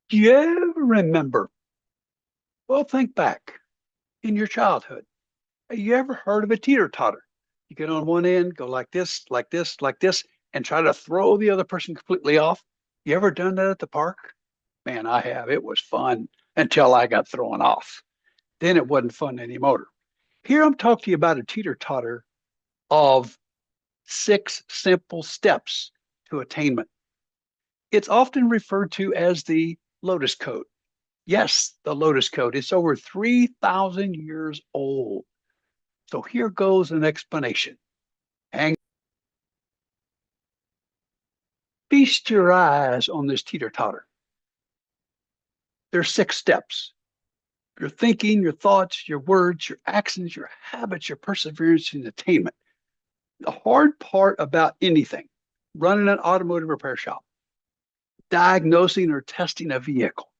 Do you ever remember? Well, think back in your childhood. You ever heard of a teeter-totter? You get on one end, go like this, like this, like this, and try to throw the other person completely off. You ever done that at the park? Man, I have. It was fun until I got thrown off. Then it wasn't fun anymore. Here I'm talking to you about a teeter-totter of 6 simple steps to attainment. It's often referred to as the Lotus Code. Yes, the Lotus Code. It's over 3,000 years old. So here goes an explanation. Hang, feast your eyes on this teeter-totter. There's 6 steps. Your thinking, your thoughts, your words, your actions, your habits, your perseverance, and attainment. The hard part about anything, running an automotive repair shop, diagnosing or testing a vehicle,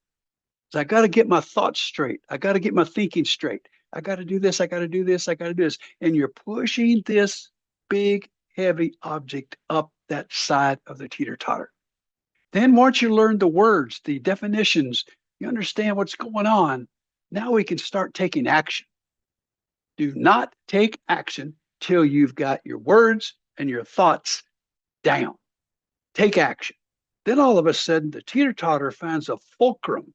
is I got to get my thoughts straight. I got to get my thinking straight. I got to do this. I got to do this. I got to do this. And you're pushing this big, heavy object up that side of the teeter-totter. Then once you learn the words, the definitions, you understand what's going on, now we can start taking action. Do not take action till you've got your words and your thoughts down. Take action. Then all of a sudden, the teeter-totter finds a fulcrum.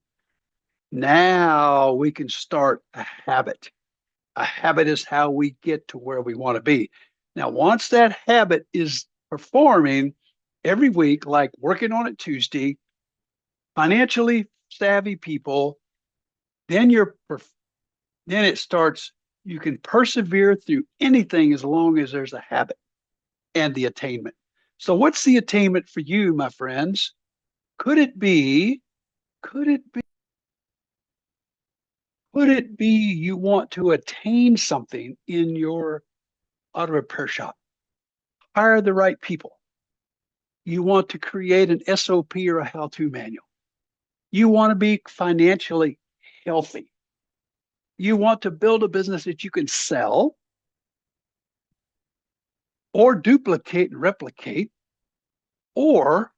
Now we can start a habit. A habit is how we get to where we want to be. Now, once that habit is performing every week, like working on it Tuesday, financially savvy people, then it starts. You can persevere through anything as long as there's a habit and the attainment. So, what's the attainment for you, my friends? Could it be? Could it be? Could it be you want to attain something in your auto repair shop? Hire the right people. You want to create an SOP or a how-to manual. You want to be financially healthy. You want to build a business that you can sell or duplicate and replicate, or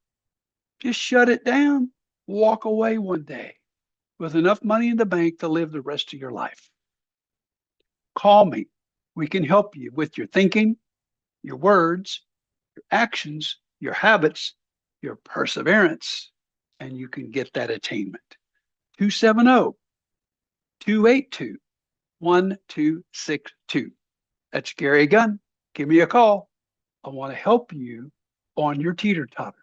just shut it down, walk away one day with enough money in the bank to live the rest of your life. Call me. We can help you with your thinking, your words, your actions, your habits, your perseverance, and you can get that attainment. 270 282 1262. That's Gary Gunn. Give me a call. I want to help you on your teeter-totter.